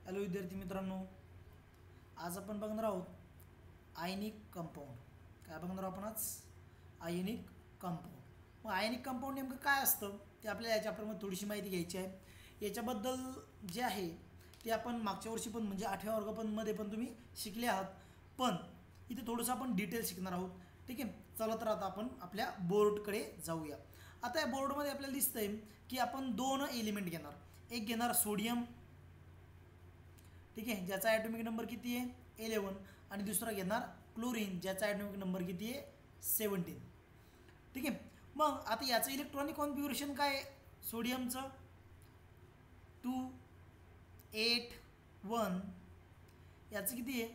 Hello विद्यार्थी मित्रांनो, आज आपण बघणार आहोत आयनिक कंपाऊंड. काय बघणार आहोत आपण आज? आयनिक कंपाऊंड. मग आयनिक कंपाऊंड नेमकं काय असतं ते आपल्याला या चॅप्टरमध्ये थोडीशी माहिती घ्यायची आहे. याच्याबद्दल जे आहे ते आपण मागच्या वर्षी पण म्हणजे 8व्या वर्गामध्ये पण तुम्ही शिकले आहात, पण इथे थोडंसं आपण डिटेल शिकणार आहोत. ठीक आहे, चला तर आता आपण आपल्या बोर्डकडे जाऊया. आता या बोर्डमध्ये आपल्याला दिसतंय की आपण दोन एलिमेंट घेणार. एक घेणार सोडियम, ठीक आहे, ज्याचा ॲटॉमिक नंबर किती आहे 11, आणि दुसरा घेणार क्लोरीन, ज्याचा ॲटॉमिक नंबर किती आहे 17. ठीक आहे, मग आता याचं इलेक्ट्रॉनिक कॉन्फिगरेशन काय आहे? सोडियमचं 2 8 1, याचं किती आहे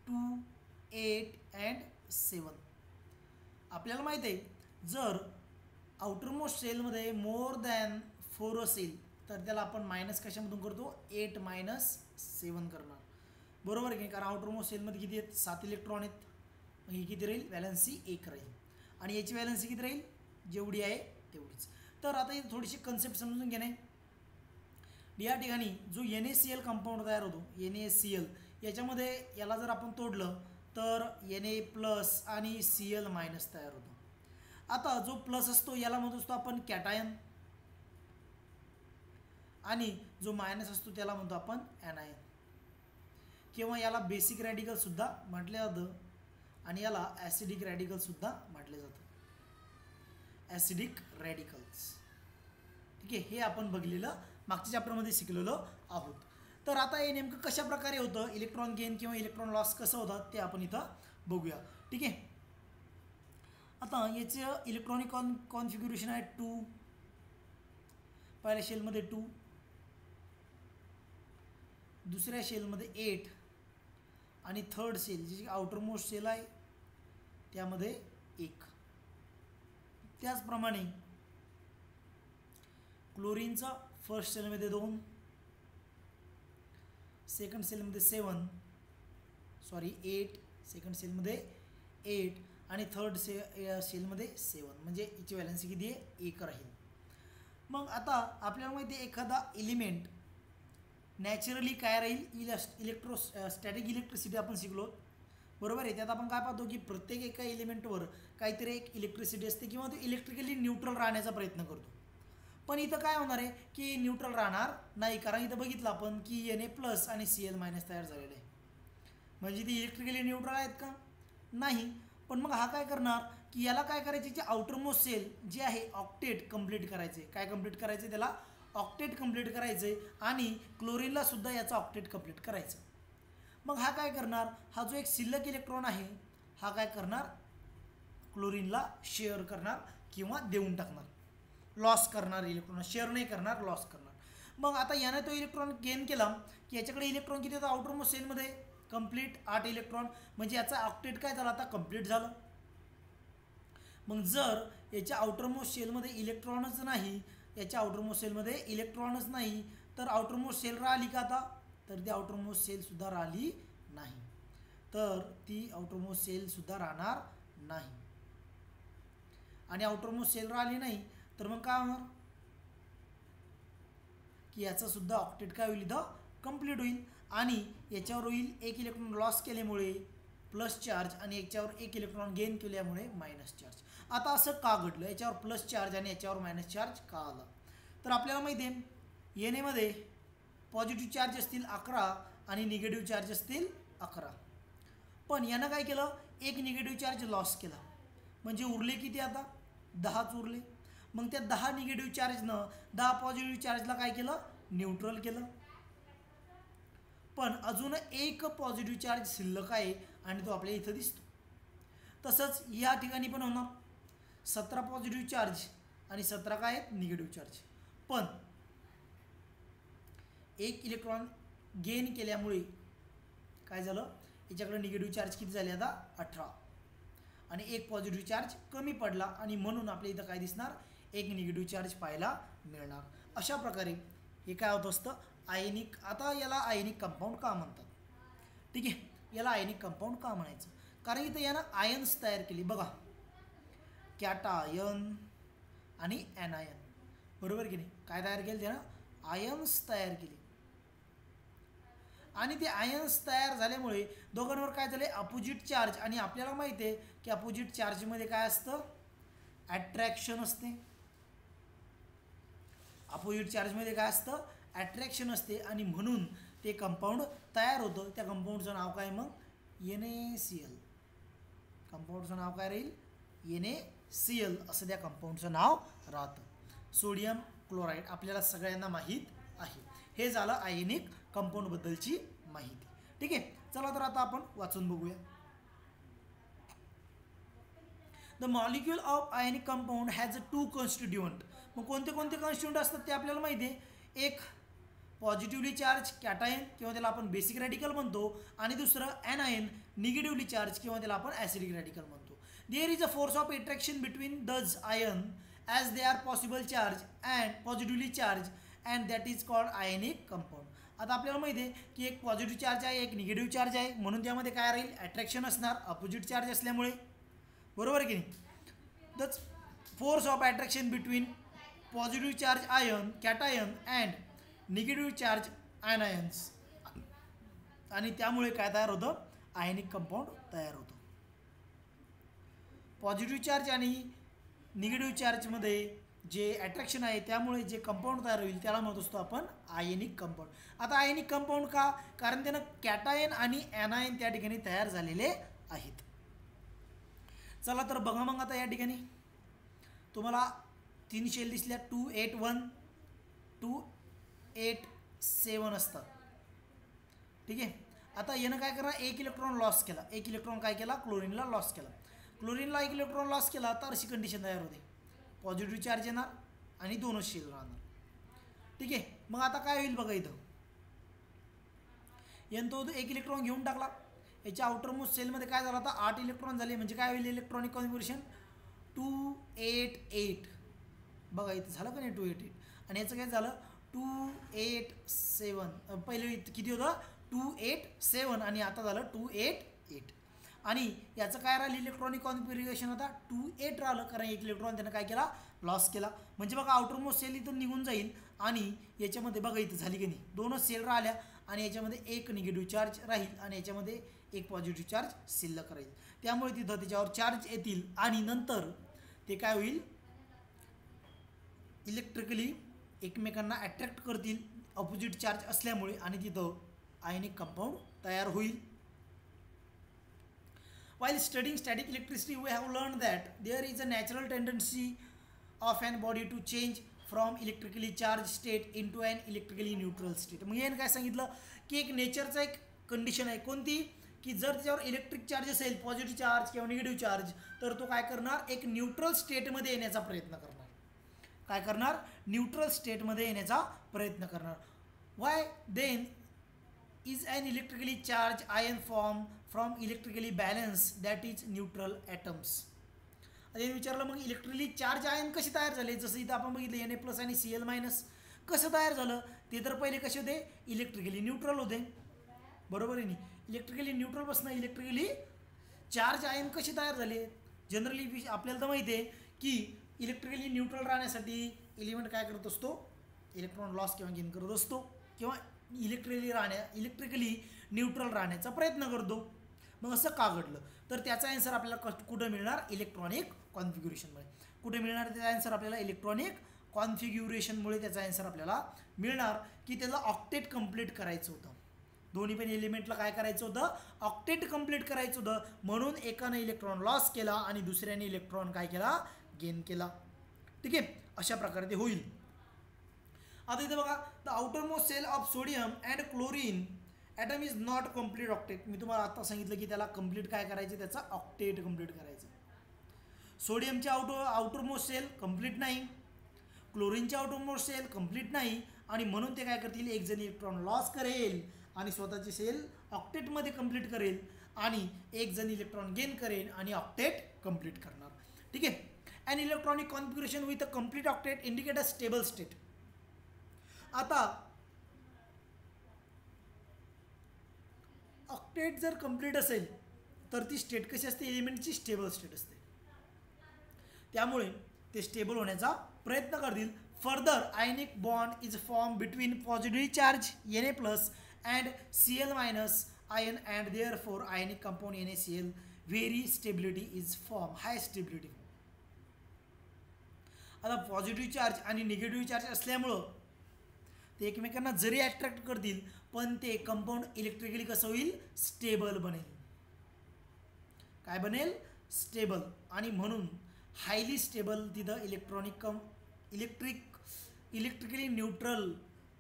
2 8 अँड 7. आपल्याला माहीत आहे जर आउटरमोस्ट सेलमध्ये मोर दॅन 4 असेल तर त्याला आपण मायनस कशामधून करतो? 8 - 7 करणार, बरोबर आहे की? कारण आउटरमोस्ट सेलमध्ये किती आहेत? 7 इलेक्ट्रॉन आहेत. मग ही किती राहील? व्हॅलन्सी 1 राहील, आणि याची व्हॅलन्सी किती राहील? जेवढी आहे तेवढीच. तर आता ही थोडीशी कन्सेप्ट समजून घेणे. या ठिकाणी जो NaCl कंपाऊंड तयार होतो, NaCl, याच्यामध्ये याला जर आपण तोडलं तर Na+ आणि Cl- तयार होतो. आता जो प्लस असतो याला म्हणत असतो आपण कॅटायन, आणि जो मायनस असतो त्याला म्हणतो आपण ॲनायन, किंवा याला बेसिक रॅडिकल सुद्धा म्हटलं जातं, आणि याला ॲसिडिक रॅडिकल सुद्धा म्हटलं जातं. ॲसिडिक रॅडिकल्स, ठीक आहे, हे आपण बघलेलं मागच्या चॅप्टरमध्ये शिकलेलो आहोत. तर आता हे नेमकं कशा प्रकारे होतं, इलेक्ट्रॉन गेन किंवा इलेक्ट्रॉन लॉस कसं होतं ते आपण इथं बघूया. ठीक आहे, आता याचं इलेक्ट्रॉनिक कॉन्फिग्युरेशन आहे 2. पहिल्या शेलमध्ये 2, दुसऱ्या शेलमध्ये 8, आणि थर्ड सेल जी आउटरमोस्ट सेल आहे त्यामध्ये 1. त्याचप्रमाणे क्लोरीनचा फर्स्ट सेलमध्ये 2, सेकंड सेलमध्ये 8, सेकंड सेलमध्ये 8, आणि थर्ड सेलमध्ये 7, म्हणजे याची व्हॅलन्सी किती आहे? 1 राहील. मग आता आपल्याला माहिती आहे एखादा एलिमेंट नॅचरली काय राहील? स्टॅटिक इलेक्ट्रिसिटी आपण शिकलो, बरोबर आहे. त्यात आपण काय पाहतो की प्रत्येक एका एलिमेंटवर काहीतरी एक इलेक्ट्रिसिटी असते, किंवा तो इलेक्ट्रिकली न्यूट्रल राहण्याचा प्रयत्न करतो. पण इथं काय होणार आहे की न्यूट्रल राहणार नाही, कारण इथं बघितलं आपण की Na+ आणि Cl- तयार झालेलं आहे, म्हणजे ती इलेक्ट्रिकली न्यूट्रल आहेत का? नाही. पण मग हा काय करणार की याला काय करायचे, जे आउटरमोस्ट सेल जे आहे ऑक्टेट कंप्लीट करायचे. काय कंप्लीट करायचे? त्याला ऑक्टेट कंप्लीट करायचे, आणि क्लोरीनला सुद्धा याचा ऑक्टेट कंप्लीट करायचं. मग हा काय करणार? हा जो एक शिल्लक इलेक्ट्रॉन आहे हा काय करणार? क्लोरीनला शेअर करणार किंवा देऊन टाकणार, लॉस करणार. इलेक्ट्रॉन शेअर नाही करणार, लॉस करणार. मग आता याने तो इलेक्ट्रॉन गेन केला की याच्याकडे इलेक्ट्रॉन किती होतं आउटरमोस्ट सेलमध्ये? कंप्लीट 8 इलेक्ट्रॉन, म्हणजे याचा ऑक्टेट काय झाला? आता कंप्लीट झालं. मग जर याच्या आउटरमोस्ट सेलमध्ये इलेक्ट्रॉनच नाही, याच्या आउटरमोस्ट सेलमध्ये इलेक्ट्रॉनच नाही, तर आउटरमोस्ट सेल राहिली का आता? तर ती आउटरमोस्ट सेलसुद्धा राहिली नाही. तर ती आउटरमोस्ट सेलसुद्धा राहणार नाही, आणि आउटरमोस्ट सेल राहिली नाही तर मग काय होणार की याचा सुद्धा ऑक्टेट काय होईल? इथं कंप्लीट होईल, आणि याच्यावर होईल 1 इलेक्ट्रॉन लॉस केल्यामुळे प्लस चार्ज, आणि याच्यावर 1 इलेक्ट्रॉन गेन केल्यामुळे मायनस चार्ज. आता असं का घडलं? याच्यावर प्लस चार्ज आणि याच्यावर मायनस चार्ज का आला? तर आपल्याला माहिती आहे NA पॉझिटिव्ह चार्ज असतील 11 आणि निगेटिव्ह चार्ज असतील 11. पण यानं काय केलं? 1 निगेटिव्ह चार्ज लॉस केला, म्हणजे उरले किती आता? 10च उरले. मग त्या 10 निगेटिव्ह चार्जनं 10 पॉझिटिव्ह चार्जला काय केलं? न्यूट्रल केलं. पण अजून 1 पॉझिटिव्ह चार्ज शिल्लक आहे, आणि तो आपल्या इथं दिसतो. तसंच या ठिकाणी पण होणार 17 पॉझिटिव्ह चार्ज आणि 17 काय आहेत? Negative charge. पण 1 इलेक्ट्रॉन गेन केल्यामुळे काय झालं? याच्याकडे निगेटिव्ह चार्ज किती झाले आता? 18, आणि 1 पॉझिटिव्ह चार्ज कमी पडला, आणि म्हणून आपल्या इथं काय दिसणार? 1 निगेटिव्ह चार्ज पाहायला मिळणार. अशा प्रकारे हे काय होत असतं? आयनिक. आता याला आयनिक कंपाऊंड का म्हणतात? ठीक आहे, याला आयनिक कंपाऊंड का म्हणायचं? कारण इथं यानं आयन्स तयार केली. बघा, कॅटायन आणि ॲनायन, बरोबर की नाही? काय तयार केलं त्यानं? आयन्स तयार केली. आणि ते आयन्स तयार झाल्यामुळे दोघांवर काय झाले अपोजिट चार्ज, आणि आपल्याला माहिती आहे की अपोजिट चार्जमध्ये काय असतं अट्रॅक्शन असते. अपोजिट चार्जमध्ये काय असतं अट्रॅक्शन असते, आणि म्हणून ते कंपाऊंड तयार होतं. त्या कंपाऊंडचं नाव काय मग NaCl. कंपाऊंडचं नाव काय राहील NaCl असं त्या कंपाऊंडचं नाव राहतं. सोडियम क्लोराईड आपल्याला सगळ्यांना माहीत आहे. हे झालं आयनिक कंपाऊंड बद्दलची माहिती. ठीक आहे, चला तर आता आपण वाचून बघूया. The molecule of ionic compound has 2 constituent. मग कोणते कोणते कॉन्स्टिट्यूएंट असतात ते आपल्याला माहिती आहे. एक पॉझिटिव्हली चार्ज कॅटायन किंवा त्याला आपण बेसिक रॅडिकल म्हणतो, आणि दुसरं ॲनायन निगेटिव्हली चार्ज किंवा त्याला आपण ॲसिडिक रॅडिकल म्हणतो. There is a force of attraction between the ion as they are possible charge and positively charge and that is called ionic compound. आता आपल्याला माहिती आहे की एक पॉझिटिव्ह चार्ज आहे, एक निगेटिव्ह चार्ज आहे, म्हणून त्यामध्ये काय राहील अट्रॅक्शन असणार अपोजिट चार्ज असल्यामुळे. बरोबर की नाही. The force of attraction between positive charge ion cation and negative charge anions, आणि त्यामुळे काय तयार होतं आयनिक कंपाऊंड तयार होतं. पॉझिटिव्ह चार्ज आणि निगेटिव्ह चार्जमध्ये जे अट्रॅक्शन आहे त्यामुळे जे कंपाऊंड तयार होईल त्याला म्हणत असतो आपण आयनिक कंपाऊंड. आता आयनिक कंपाऊंड का, कारण त्यानं कॅटायन आणि ॲनायन त्या ठिकाणी तयार झालेले आहेत. चला तर बघा मग आता या ठिकाणी तुम्हाला 3 शेल दिसल्या 281 287 असतात. ठीक आहे, आता यानं काय करणार 1 इलेक्ट्रॉन लॉस केला, 1 इलेक्ट्रॉन काय केला क्लोरीनला लॉस केला. क्लोरीनला 1 इलेक्ट्रॉन लॉस केला तर अशी कंडिशन तयार होते, पॉझिटिव्ह चार्ज येणार आणि 2च शेल राहणार. ठीक आहे, मग आता काय होईल बघा इथं यानं तो 1 इलेक्ट्रॉन घेऊन टाकला. याच्या आउटरमोस्ट सेलमध्ये काय झालं आता 8 इलेक्ट्रॉन झाले, म्हणजे काय होईल इलेक्ट्रॉनिक कॉन्फिगरेशन 288. बघा इथं झालं का नाही 288, आणि याचं काय झालं 287. पहिले किती होतं 287 आणि आता झालं 288. आणि याचं काय राहिलं इलेक्ट्रॉनिक कॉन्फिगरेशन आता 28 राहिलं, कारण 1 इलेक्ट्रॉन त्यानं काय केला लॉस केला. म्हणजे बघा आउटरमोस्ट सेल इथून निघून जाईल, आणि याच्यामध्ये बघा इथं झाली की नाही 2च सेल राहिल्या, आणि याच्यामध्ये 1 निगेटिव्ह चार्ज राहील आणि याच्यामध्ये 1 पॉझिटिव्ह चार्ज शिल्लक राहील. त्यामुळे तिथं त्याच्यावर चार्ज येतील आणि नंतर ते काय होईल इलेक्ट्रिकली एकमेकांना अट्रॅक्ट करतील अपोजिट चार्ज असल्यामुळे, आणि तिथं आयनिक कंपाऊंड तयार होईल. While studying static electricity, we have learned that there is a natural tendency of an body to change from electrically charged state into an electrically neutral state. मग याने काय सांगितलं की एक नेचरचा एक कंडिशन आहे कोणती, की जर त्याच्यावर इलेक्ट्रिक चार्ज असेल पॉझिटिव्ह चार्ज किंवा निगेटिव्ह चार्ज, तर तो काय करणार एक न्यूट्रल स्टेटमध्ये येण्याचा प्रयत्न करणार. काय करणार न्यूट्रल स्टेटमध्ये येण्याचा प्रयत्न करणार. Why then is an electrically charge ion form from electrically balance that is neutral atoms. आता विचारलं मग इलेक्ट्रिकली चार्ज आयन कसे तयार झाले, जसं इथं आपण बघितलं Na+ आणि Cl- कसं तयार झालं. ते तर पहिले कसे होते इलेक्ट्रिकली न्यूट्रल होते, बरोबर आहे नाही. इलेक्ट्रिकली न्यूट्रलपासून इलेक्ट्रिकली चार्ज आयन कसे तयार झाले. जनरली आपल्याला तर माहिती आहे की इलेक्ट्रिकली न्यूट्रल राहण्यासाठी एलिमेंट काय करत असतो इलेक्ट्रॉन लॉस किंवा गेन करत असतो, किंवा इलेक्ट्रिकली न्यूट्रल राहण्याचा प्रयत्न करतो. मग असं का घडलं, तर त्याचा आन्सर आपल्याला कुठं मिळणार इलेक्ट्रॉनिक कॉन्फिग्युरेशनमुळे. कुठे मिळणार त्याचा आन्सर आपल्याला इलेक्ट्रॉनिक कॉन्फिग्युरेशनमुळे त्याचा आन्सर आपल्याला मिळणार, की त्याला ऑक्टेट कंप्लीट करायचं होतं. दोन्ही पण एलिमेंटला काय करायचं होतं ऑक्टेट कंप्लीट करायचं होतं, म्हणून एकाने इलेक्ट्रॉन लॉस केला आणि दुसऱ्याने इलेक्ट्रॉन काय केला गेन केला. ठीक आहे, अशा प्रकारे ते होईल. आता इथे बघा the outermost shell of sodium and chlorine atom is not complete octet. मी तुम्हाला आता सांगितलं की त्याला कंप्लीट काय करायचं त्याचा ऑक्टेट कंप्लीट करायचं. सोडियमचे आउटर मोस्ट सेल कंप्लीट नाही, क्लोरीनचे आउटर मोस्ट सेल कंप्लीट नाही, आणि म्हणून ते काय करतील एक जण इलेक्ट्रॉन लॉस करेल आणि स्वतःची सेल ऑक्टेटमध्ये कंप्लीट करेल, आणि एक जण इलेक्ट्रॉन गेन करेल आणि ऑक्टेट कंप्लीट करणार. ठीक आहे, and electronic configuration with a complete octet indicate a stable state. आता ऑक्टेट जर कंप्लीट असेल तर ती स्टेट कशी असते एलिमेंटची स्टेबल स्टेट असते, त्यामुळे ते स्टेबल होण्याचा प्रयत्न करतील. Further ionic bond is form between positive charge Na+ and Cl minus ion, and therefore ionic compound NaCl very stability is form, high stability. आता पॉझिटिव्ह चार्ज आणि निगेटिव्ह चार्ज असल्यामुळं ते एकमेकांना जरी अट्रॅक्ट करतील पण ते कंपाऊंड इलेक्ट्रिकली कसं होईल, स्टेबल बनेल. काय बनेल, स्टेबल. आणि म्हणून हायली स्टेबल तिथं इलेक्ट्रिकली न्यूट्रल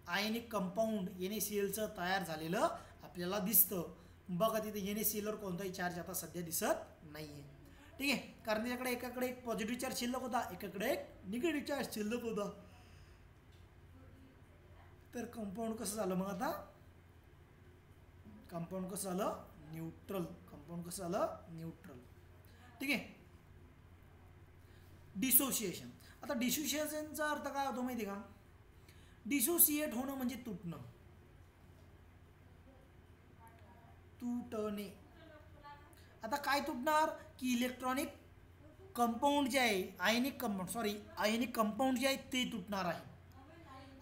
आयनिक कंपाऊंड NaClचं तयार झालेलं आपल्याला दिसतं. बघा तिथे NaClवर कोणताही चार्ज आता सध्या दिसत नाही आहे. ठीक आहे, कारण त्याच्याकडे एकाकडे एक पॉझिटिव्ह चार्ज शिल्लक होता, एकाकडे एक निगेटिव्ह चार्ज शिल्लक होता. तर कंपाऊंड कसं झालं मग आता, कंपाऊंड कसं झालं, न्यूट्रल. कंपाऊंड कसं झालं, न्यूट्रल. ठीक आहे. डिसोसिएशन. आता डिसोसिएशनचा अर्थ काय होतो माहिती का, डिसोसिएट होणं म्हणजे तुटणं, तुटणे. आता काय तुटणार की इलेक्ट्रॉनिक कंपाऊंड जे आहे, आयनिक कंपाऊंड जे आहे ते तुटणार आहे.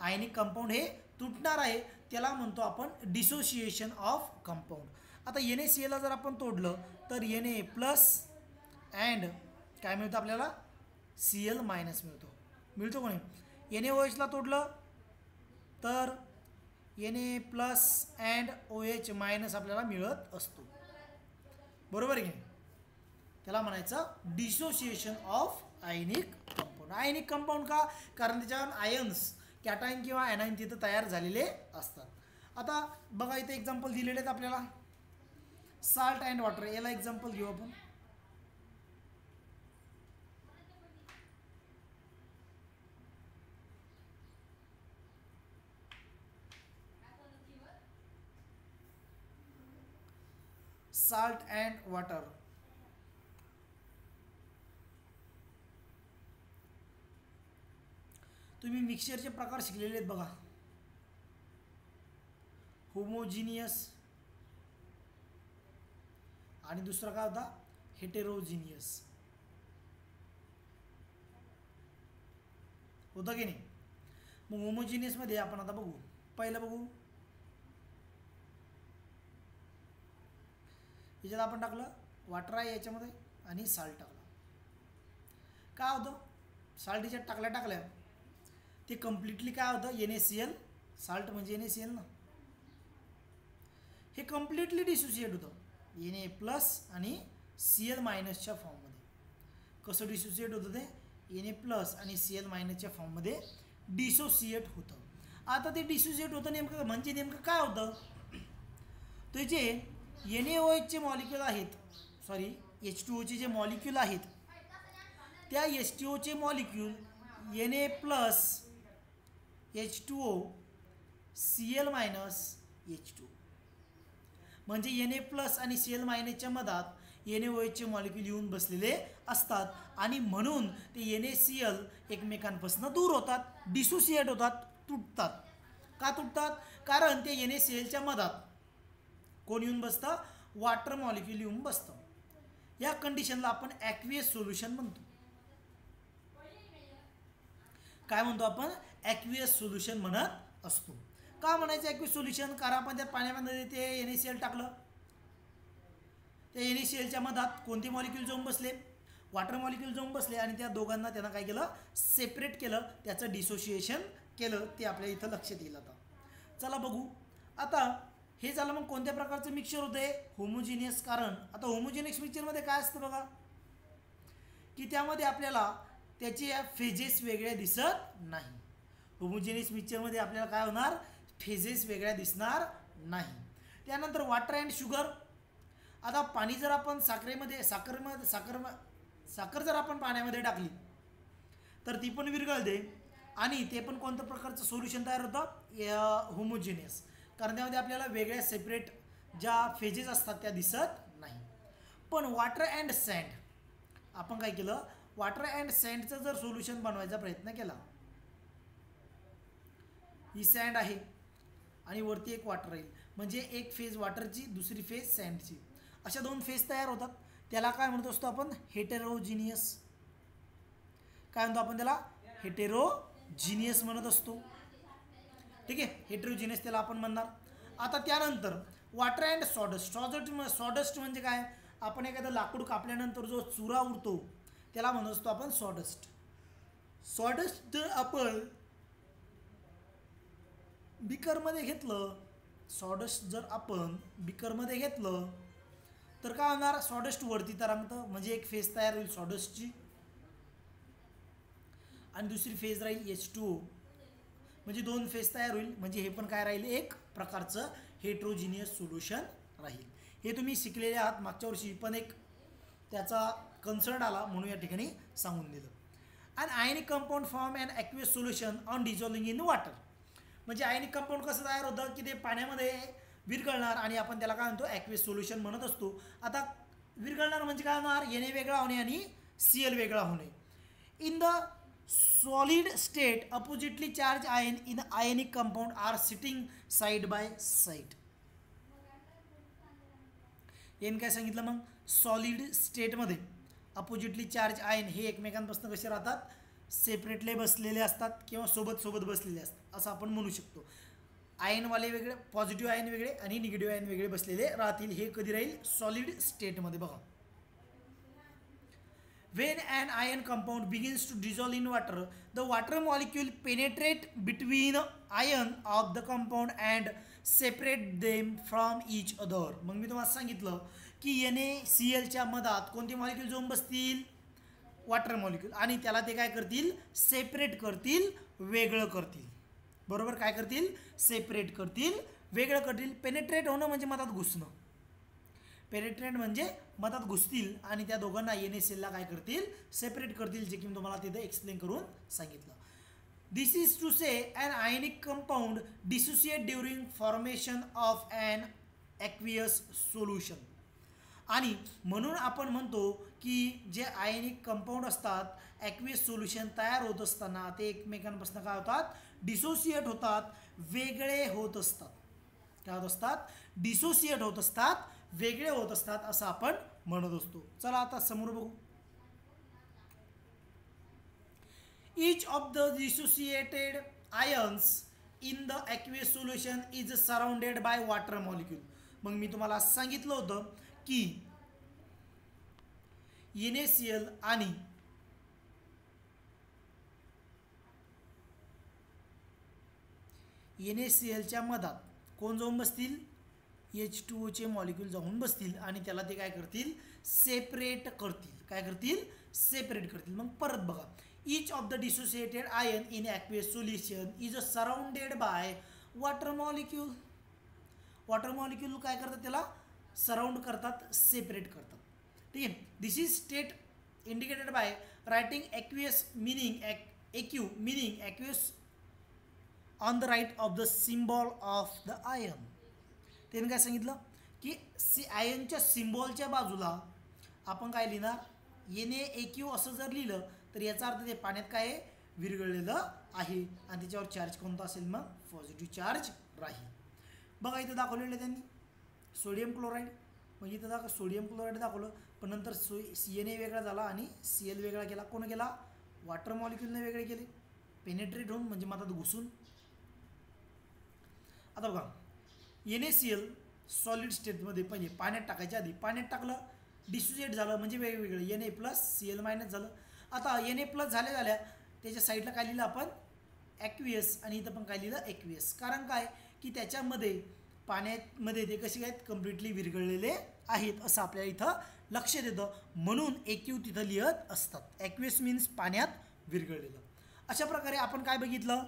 आयनिक कंपाऊंड हे तुटणार आहे, त्याला म्हणतो आपण डिसोसिएशन ऑफ कंपाऊंड. आता NaCl ला जर आपण तोडलं तर Na प्लस अँड काय मिळतं आपल्याला, Cl मायनस मिळतो कोणी. NaOH ला तोडलं तर Na plus and OH minus आपल्याला मिळत असतो. बरोबर आहे की, त्याला म्हणायचं dissociation of ionic compound. Ionic compound का, कारण त्याच्यावर आयन्स, कॅटायन किंवा एनायन तिथं तयार झालेले असतात. आता बघा इथे एक्झाम्पल दिलेले आहेत आपल्याला, साल्ट अँड वॉटर. याला एक्झाम्पल घेऊ आपण. Salt and water. तुम्ही मिक्सचरचे प्रकार शिकलेले आहेत बघा, होमोजिनियस आणि दुसरा काय होता, हेटेरोजिनियस. होतं की नाही. मग होमोजिनियस मध्ये आपण आता बघू, पहिलं बघू. याच्यात आपण टाकलं वॉटर आहे याच्यामध्ये आणि साल्ट टाकलं. काय होतं, साल्ट याच्यात टाकल्या ते कम्प्लिटली काय होतं, NaCl. साल्ट म्हणजे NaCl ना, हे कम्प्लिटली डिसोसिएट होतं Na प्लस आणि Cl मायनसच्या फॉर्ममध्ये. कसं डिसोसिएट होतं ते, Na प्लस आणि Cl मायनसच्या फॉर्ममध्ये डिसोसिएट होतं. आता ते डिसोसिएट होतं नेमकं म्हणजे नेमकं काय होतं, ते जे NaOH चे मॉलिक्यूल आहेत, सॉरी H2O चे जे मॉलिक्यूल आहेत, त्या H2O चे molecule Na plus H2O Cl minus H2O, म्हणजे Na प्लस आणि Cl मायनसच्या मधात NaOH चे मॉलिक्यूल येऊन बसलेले असतात आणि म्हणून ते NaCl एकमेकांपासून दूर होतात, डिसोसिएट होतात, तुटतात. का तुटतात, कारण ते NaClच्या मधात कोण येऊन बसतं, वॉटर मॉलिक्यूल येऊन बसतं. या कंडिशनला आपण ॲक्वियस सोल्युशन म्हणतो. काय म्हणतो आपण, ॲक्वियस सोल्युशन म्हणत असतो. का म्हणायचं ॲक्वियस सोल्युशन, कारण आपण त्या पाण्यामध्ये ते NaCl टाकलं, त्या NaClच्या मधात कोणते मॉलिक्यूल जाऊन बसले, वॉटर मॉलिक्यूल जाऊन बसले आणि त्या दोघांना त्यांना काय केलं, सेपरेट केलं, त्याचं डिसोसिएशन केलं. ते आपल्या इथं लक्षात येईल. आता चला बघू. आता हे झालं मग कोणत्या प्रकारचं मिक्सचर होते, होमोजिनियस. कारण आता होमोजिनियस मिक्सचरमध्ये काय असतं बघा, की त्यामध्ये आपल्याला त्याचे फेजेस वेगळ्या दिसत नाही. होमोजिनियस मिक्सचरमध्ये आपल्याला काय होणार, फेजेस वेगळ्या दिसणार नाही. त्यानंतर वॉटर अँड शुगर. आता पाणी जर आपण साखर जर आपण पाण्यामध्ये टाकली तर ती पण विरघळते आणि ते पण कोणत्या प्रकारचं सोल्युशन तयार होतं, होमोजिनियस. कारण त्यामध्ये आपल्याला वेगळ्या सेपरेट ज्या फेजेस असतात त्या दिसत नाही. पण वॉटर अँड सँड आपण काय केलं, वॉटर अँड सँडचं जर सोल्युशन बनवायचा प्रयत्न केला, ही सँड आहे आणि वरती एक वॉटर राहील, म्हणजे एक फेज वॉटरची, दुसरी फेज सँडची, अशा दोन फेज तयार होतात. त्याला काय म्हणतो असतो आपण, हेटेरोजिनियस. काय म्हणतो आपण त्याला, हेटेरोजिनियस म्हणत असतो. ठीक आहे, हेटेरोजिनियस त्याला आपण म्हणणार. आता त्यानंतर वॉटर अँड सॉडस्ट. सॉडस्ट म्हणजे काय, आपण एखादं लाकूड कापल्यानंतर जो चुरा उरतो त्याला म्हणत असतो आपण सॉडस्ट. सॉडस्ट जर आपण बिकरमध्ये घेतलं, सॉडस्ट जर आपण बिकरमध्ये घेतलं तर काय होणार, सॉडस्ट वरती तरंगतं म्हणजे एक फेज तयार होईल सॉडस्टची आणि दुसरी फेज राहील H2O, म्हणजे दोन फेज तयार होईल. म्हणजे हे पण काय राहील, एक प्रकारचं हेट्रोजिनियस सोल्युशन राहील. हे तुम्ही शिकलेले आहात मागच्या वर्षी, पण एक त्याचा कन्सर्न आला म्हणून या ठिकाणी सांगून दिलं. And ionic compound form and aqueous solution on dissolving in water. म्हणजे आयनिक कंपाऊंड कसं तयार होतं की ते पाण्यामध्ये विरघळणार आणि आपण त्याला काय म्हणतो, ॲक्वियस सोल्युशन म्हणत असतो. आता विरघळणार म्हणजे काय होणार, Na वेगळा होणे आणि Cl वेगळा होणे. In the solid state oppositely charged ion in ionic compound are sitting side by side. याने काय सांगितलं मग, सॉलिड स्टेटमध्ये अपोजिटली चार्ज आयन हे एकमेकांपासून कसे राहतात, सेपरेटली बसलेले असतात किंवा सोबत सोबत बसलेले असतात असं आपण म्हणू शकतो. आयनवाले वेगळे, पॉझिटिव्ह आयन वेगळे आणि निगेटिव्ह आयन वेगळे बसलेले राहतील. हे कधी राहील, सॉलिड स्टेटमध्ये. बघा, when an ion compound begins to dissolve in water, the water molecule penetrate between ion of the compound and separate them from each other. मग मी तुम्हाला सांगितलं की NaClच्या मधात कोणते मॉलिक्यूल जाऊन बसतील, वॉटर मॉलिक्यूल, आणि त्याला ते काय करतील, सेपरेट करतील, वेगळं करतील. बरोबर, काय करतील, सेपरेट करतील, वेगळं करतील. पेनेट्रेट होणं म्हणजे मधात घुसणं. पेनेट्रेट म्हणजे मधात घुसतील आणि त्या दोघांना NaClला काय करतील, सेपरेट करतील, जे की मी तुम्हाला तिथे एक्सप्लेन करून सांगितलं. This is to say an ionic compound dissociate during formation of an aqueous solution. आणि म्हणून आपण म्हणतो की जे आयनिक कंपाऊंड असतात, ॲक्वियस सोल्युशन तयार होत असताना ते एकमेकांपासून काय होतात, डिसोसिएट होतात, वेगळे होत असतात. काय होत असतात, डिसोसिएट होत असतात, वेगळे होत असतात असं आपण म्हणत असतो. चला आता समोर बघू. Each of the dissociated ions in the aqueous solution is surrounded by water molecule. मग मी तुम्हाला सांगितलं होतं की NaCl आणि NaClच्या मधात कोण जाऊन बसतील, H2O चे मॉलिक्यूल जाऊन बसतील आणि त्याला ते काय करतील, सेपरेट करतील. काय करतील, सेपरेट करतील. मग परत बघा, each of the dissociated ion in aqueous solution is surrounded by water molecule. Water molecule काय करतात, त्याला सराउंड करतात, सेपरेट करतात. ठीक आहे. This is state indicated by writing aqueous meaning AQ meaning aqueous on the right of the symbol of the ion. त्याने काय सांगितलं की आयनच्या सिम्बॉलच्या बाजूला आपण काय लिहिणार, NaAQ असं जर लिहिलं तर याचा अर्थ ते पाण्यात काय आहे, विरघळलेलं आहे आणि त्याच्यावर चार्ज कोणता असेल, मग पॉझिटिव्ह चार्ज राहील. बघा इथं दाखवलेलं त्यांनी सोडियम क्लोराईड. मग इथं सोडियम क्लोराईड दाखवलं, पण नंतर Na वेगळा झाला आणि Cl वेगळा केला. कोण केला, वॉटर मॉलिक्यूलने वेगळे केले, पेनेट्रेट होऊन म्हणजे मधात घुसून. आता बघा, NaCl सॉलिड स्टेटमध्ये म्हणजे पाण्यात टाकायच्या आधी पाण्यात टाकलं, डिसोसिएट झालं म्हणजे वेगवेगळं Na+Cl- झालं. आता Na+ झाल्या त्याच्या साईडला काय लिहिलं आपण, ॲक्वियस, आणि इथं पण काय लिहिलं, ॲक्वियस. कारण काय की त्याच्यामध्ये पाण्यामध्ये ते कसे आहेत, कम्प्लिटली विरघळलेले आहेत असं आपल्याला इथं लक्षात येतं. म्हणून AQ तिथं लिहत असतात. ॲक्वियस मीन्स पाण्यात विरघळलेलं. अशा प्रकारे आपण काय बघितलं,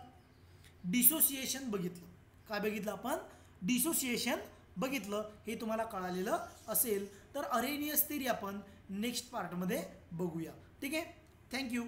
डिसोसिएशन बघितलं. काय बघितलं आपण, डिसोसिएशन बघितलं. हे तुम्हाला कळालेलं असेल तर अरेनियस थिअरी आपण नेक्स्ट पार्टमध्ये बघूया. ठीक आहे. थँक्यू.